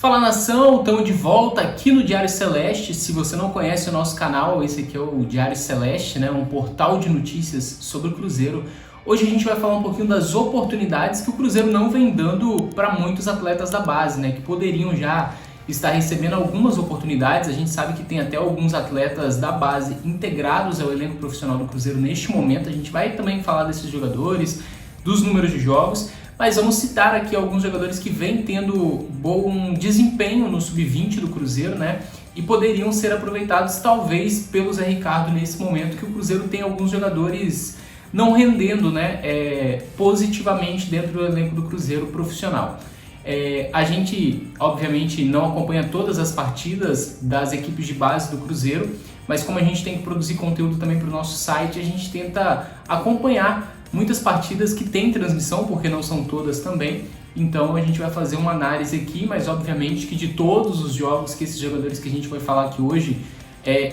Fala nação, estamos de volta aqui no Diário Celeste. Se você não conhece o nosso canal, esse aqui é o Diário Celeste, né? Um portal de notícias sobre o Cruzeiro. Hoje a gente vai falar um pouquinho das oportunidades que o Cruzeiro não vem dando para muitos atletas da base, né? Que poderiam já estar recebendo algumas oportunidades. A gente sabe que tem até alguns atletas da base integrados ao elenco profissional do Cruzeiro neste momento. A gente vai também falar desses jogadores, dos números de jogos. Mas vamos citar aqui alguns jogadores que vêm tendo bom desempenho no sub-20 do Cruzeiro, né? E poderiam ser aproveitados talvez pelo Zé Ricardo nesse momento, que o Cruzeiro tem alguns jogadores não rendendo, né, positivamente dentro do elenco do Cruzeiro profissional. A gente, obviamente, não acompanha todas as partidas das equipes de base do Cruzeiro, mas como a gente tem que produzir conteúdo também para o nosso site, a gente tenta acompanhar muitas partidas que tem transmissão, porque não são todas também. Então a gente vai fazer uma análise aqui, mas obviamente que de todos os jogos que esses jogadores que a gente vai falar aqui hoje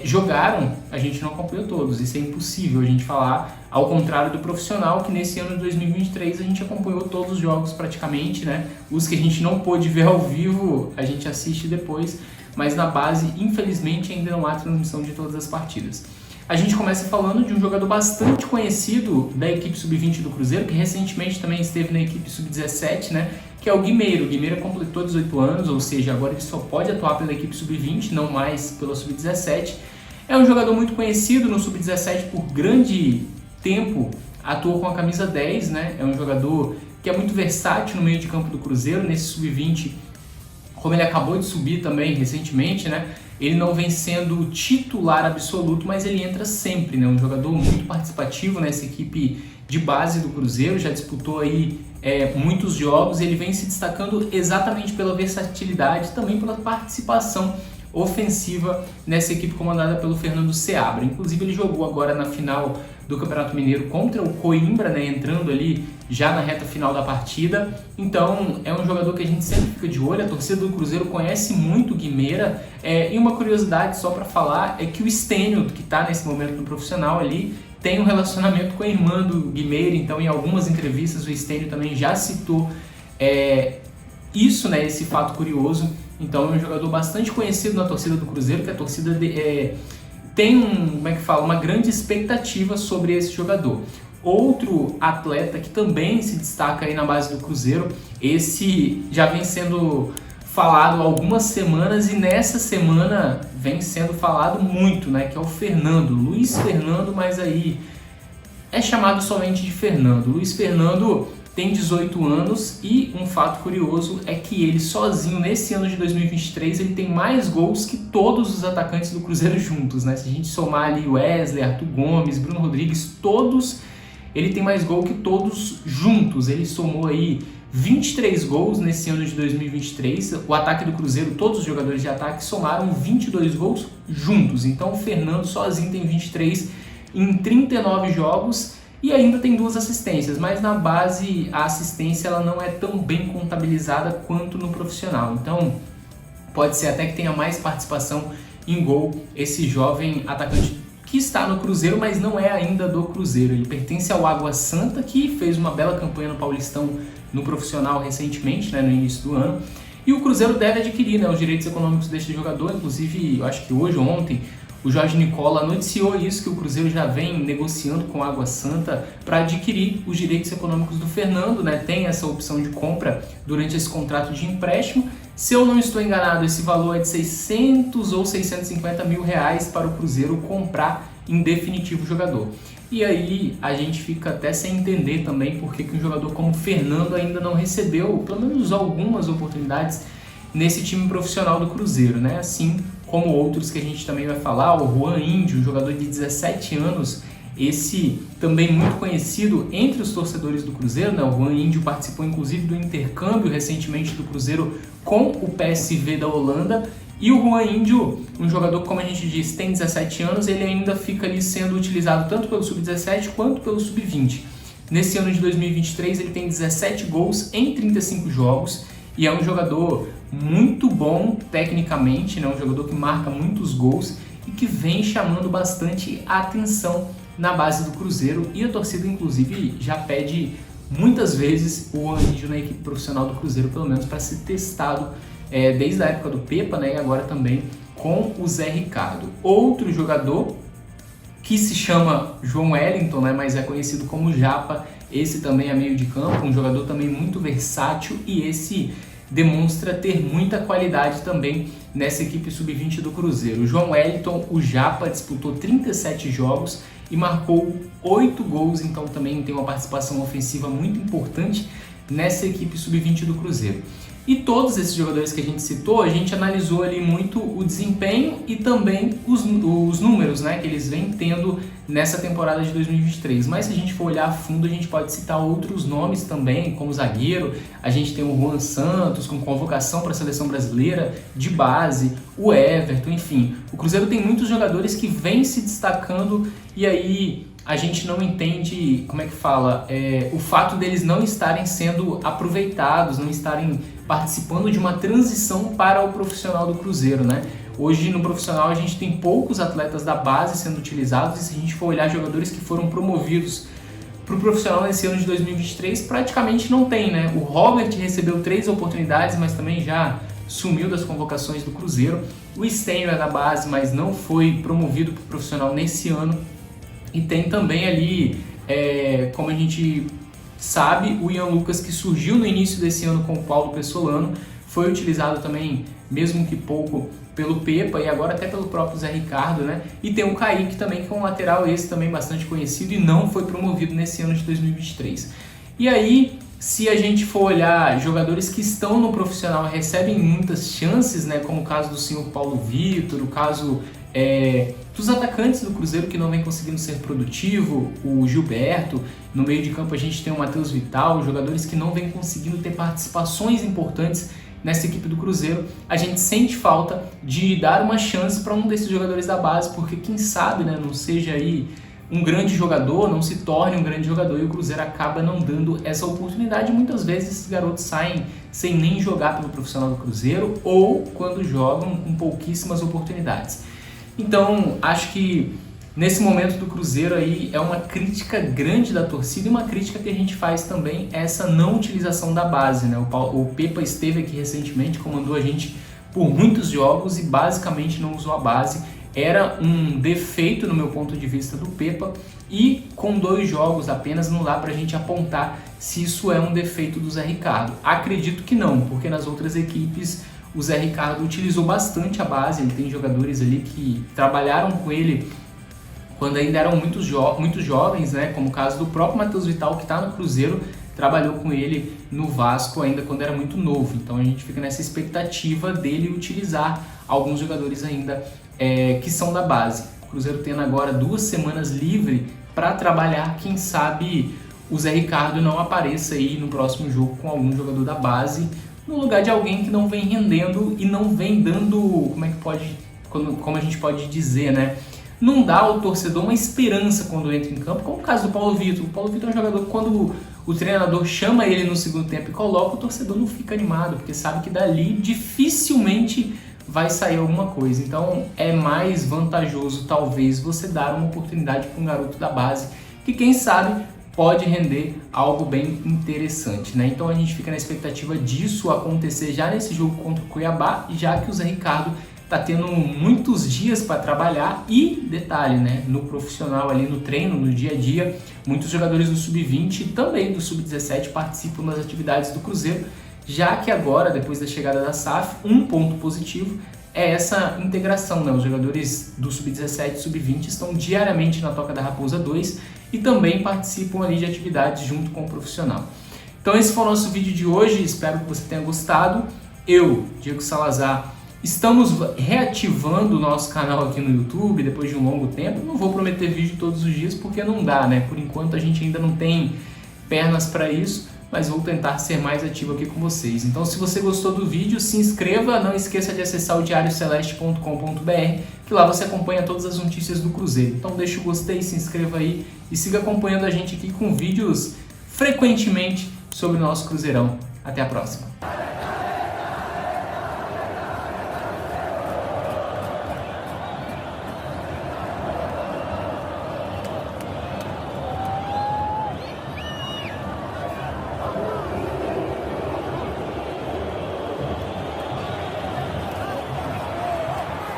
jogaram, a gente não acompanhou todos. Isso é impossível a gente falar, ao contrário do profissional, que nesse ano de 2023 a gente acompanhou todos os jogos praticamente, né? Os que a gente não pôde ver ao vivo, a gente assiste depois, mas na base, infelizmente, ainda não há transmissão de todas as partidas. A gente começa falando de um jogador bastante conhecido da equipe sub-20 do Cruzeiro, que recentemente também esteve na equipe sub-17, né? Que é o Guimeiro. O Guimeiro completou 18 anos, ou seja, agora ele só pode atuar pela equipe sub-20, não mais pela sub-17. É um jogador muito conhecido no sub-17 por grande tempo, atuou com a camisa 10, né? É um jogador que é muito versátil no meio de campo do Cruzeiro, nesse sub-20, como ele acabou de subir também recentemente, né? Ele não vem sendo titular absoluto, mas ele entra sempre, né? Um jogador muito participativo nessa equipe de base do Cruzeiro, já disputou aí muitos jogos, ele vem se destacando exatamente pela versatilidade, também pela participação ofensiva nessa equipe comandada pelo Fernando Seabra. Inclusive ele jogou agora na final do Campeonato Mineiro contra o Coimbra, né, entrando ali já na reta final da partida. Então é um jogador que a gente sempre fica de olho. A torcida do Cruzeiro conhece muito o Guimeira, e uma curiosidade só para falar é que o Stênio, que está nesse momento no profissional ali, tem um relacionamento com a irmã do Guimeira. Então em algumas entrevistas o Stênio também já citou isso, né, esse fato curioso. Então é um jogador bastante conhecido na torcida do Cruzeiro, que a torcida tem uma grande expectativa sobre esse jogador. Outro atleta que também se destaca aí na base do Cruzeiro, esse já vem sendo falado há algumas semanas e nessa semana vem sendo falado muito, né, que é o Fernando, Luiz Fernando, mas aí é chamado somente de Fernando. Luiz Fernando tem 18 anos e um fato curioso é que ele sozinho, nesse ano de 2023, ele tem mais gols que todos os atacantes do Cruzeiro juntos, né? Se a gente somar ali Wesley, Arthur Gomes, Bruno Rodrigues, todos, ele tem mais gol que todos juntos. Ele somou aí 23 gols nesse ano de 2023. O ataque do Cruzeiro, todos os jogadores de ataque somaram 22 gols juntos. Então o Fernando sozinho tem 23 em 39 jogos. E ainda tem 2 assistências, mas na base a assistência ela não é tão bem contabilizada quanto no profissional. Então pode ser até que tenha mais participação em gol esse jovem atacante que está no Cruzeiro, mas não é ainda do Cruzeiro. Ele pertence ao Água Santa, que fez uma bela campanha no Paulistão no profissional recentemente, né, no início do ano. E o Cruzeiro deve adquirir, né, os direitos econômicos deste jogador. Inclusive, eu acho que hoje ou ontem, o Jorge Nicola noticiou isso, que o Cruzeiro já vem negociando com a Água Santa para adquirir os direitos econômicos do Fernando, né? Tem essa opção de compra durante esse contrato de empréstimo. Se eu não estou enganado, esse valor é de 600 ou 650 mil reais para o Cruzeiro comprar em definitivo o jogador. E aí a gente fica até sem entender também por que um jogador como o Fernando ainda não recebeu pelo menos algumas oportunidades nesse time profissional do Cruzeiro, né? Assim como outros que a gente também vai falar, o Juan Índio, um jogador de 17 anos, esse também muito conhecido entre os torcedores do Cruzeiro, né? O Juan Índio participou inclusive do intercâmbio recentemente do Cruzeiro com o PSV da Holanda. E o Juan Índio, um jogador que, como a gente disse, tem 17 anos, ele ainda fica ali sendo utilizado tanto pelo Sub-17 quanto pelo Sub-20. Nesse ano de 2023 ele tem 17 gols em 35 jogos e é um jogador muito bom tecnicamente, né? Um jogador que marca muitos gols e que vem chamando bastante atenção na base do Cruzeiro, e a torcida inclusive já pede muitas vezes o Juan Índio na equipe profissional do Cruzeiro, pelo menos para ser testado desde a época do Pepa, né, e agora também com o Zé Ricardo. Outro jogador que se chama João Wellington, né, mas é conhecido como Japa, esse também é meio de campo, um jogador também muito versátil, e esse demonstra ter muita qualidade também nessa equipe sub-20 do Cruzeiro. O João Wellington, o Japa, disputou 37 jogos e marcou 8 gols, então também tem uma participação ofensiva muito importante nessa equipe sub-20 do Cruzeiro. E todos esses jogadores que a gente citou, a gente analisou ali muito o desempenho e também os números, né, que eles vêm tendo nessa temporada de 2023. Mas se a gente for olhar a fundo, a gente pode citar outros nomes também, como zagueiro. A gente tem o Juan Santos, com convocação para a seleção brasileira de base, o Everton, enfim. O Cruzeiro tem muitos jogadores que vêm se destacando, e aí a gente não entende, como é que fala, o fato deles não estarem sendo aproveitados, não estarem participando de uma transição para o profissional do Cruzeiro, né? Hoje no profissional a gente tem poucos atletas da base sendo utilizados, e se a gente for olhar jogadores que foram promovidos para o profissional nesse ano de 2023, praticamente não tem, né? O Robert recebeu 3 oportunidades, mas também já sumiu das convocações do Cruzeiro. O Stênio é da base, mas não foi promovido para o profissional nesse ano. E tem também ali, como a gente sabe, o Ian Lucas, que surgiu no início desse ano com o Paulo Pessolano, foi utilizado também, mesmo que pouco, pelo Pepa e agora até pelo próprio Zé Ricardo, né? E tem o Kaique também, que é um lateral esse também bastante conhecido e não foi promovido nesse ano de 2023. E aí, se a gente for olhar jogadores que estão no profissional recebem muitas chances, né? Como o caso do senhor Paulo Vitor, o caso dos atacantes do Cruzeiro que não vem conseguindo ser produtivo, o Gilberto, no meio de campo a gente tem o Matheus Vital, jogadores que não vem conseguindo ter participações importantes nessa equipe do Cruzeiro. A gente sente falta de dar uma chance para um desses jogadores da base, porque quem sabe, né, não seja aí um grande jogador, não se torne um grande jogador, e o Cruzeiro acaba não dando essa oportunidade. Muitas vezes esses garotos saem sem nem jogar pelo profissional do Cruzeiro, ou quando jogam com pouquíssimas oportunidades. Então, acho que nesse momento do Cruzeiro aí é uma crítica grande da torcida, e uma crítica que a gente faz também é essa não utilização da base, né? O Pepa esteve aqui recentemente, comandou a gente por muitos jogos e basicamente não usou a base. Era um defeito no meu ponto de vista do Pepa, e com 2 jogos apenas não dá pra gente apontar se isso é um defeito do Zé Ricardo. Acredito que não, porque nas outras equipes o Zé Ricardo utilizou bastante a base. Ele tem jogadores ali que trabalharam com ele quando ainda eram muito jovens, né? Como o caso do próprio Matheus Vital, que está no Cruzeiro, trabalhou com ele no Vasco ainda quando era muito novo. Então a gente fica nessa expectativa dele utilizar alguns jogadores ainda que são da base. O Cruzeiro tendo agora 2 semanas livre para trabalhar, quem sabe o Zé Ricardo não apareça aí no próximo jogo com algum jogador da base, no lugar de alguém que não vem rendendo e não vem dando, como a gente pode dizer, né? Não dá ao torcedor uma esperança quando entra em campo, como o caso do Paulo Vitor. O Paulo Vitor é um jogador que, quando o treinador chama ele no segundo tempo e coloca, o torcedor não fica animado, porque sabe que dali dificilmente vai sair alguma coisa. Então é mais vantajoso talvez você dar uma oportunidade para um garoto da base, que quem sabe pode render algo bem interessante, né? Então a gente fica na expectativa disso acontecer já nesse jogo contra o Cuiabá, já que o Zé Ricardo está tendo muitos dias para trabalhar. E detalhe, né? No profissional ali, no treino, no dia a dia, muitos jogadores do Sub-20 e também do Sub-17 participam das atividades do Cruzeiro, já que agora, depois da chegada da SAF, um ponto positivo é essa integração, né? Os jogadores do Sub-17 e Sub-20 estão diariamente na Toca da Raposa 2 e também participam ali de atividades junto com o profissional. Então esse foi o nosso vídeo de hoje, espero que você tenha gostado. Eu, Diego Salazar, estamos reativando o nosso canal aqui no YouTube depois de um longo tempo. Não vou prometer vídeo todos os dias porque não dá, né? Por enquanto a gente ainda não tem pernas para isso, mas vou tentar ser mais ativo aqui com vocês. Então, se você gostou do vídeo, se inscreva, não esqueça de acessar o diarioceleste.com.br, que lá você acompanha todas as notícias do Cruzeiro. Então deixa o gostei, se inscreva aí e siga acompanhando a gente aqui com vídeos frequentemente sobre o nosso Cruzeirão. Até a próxima!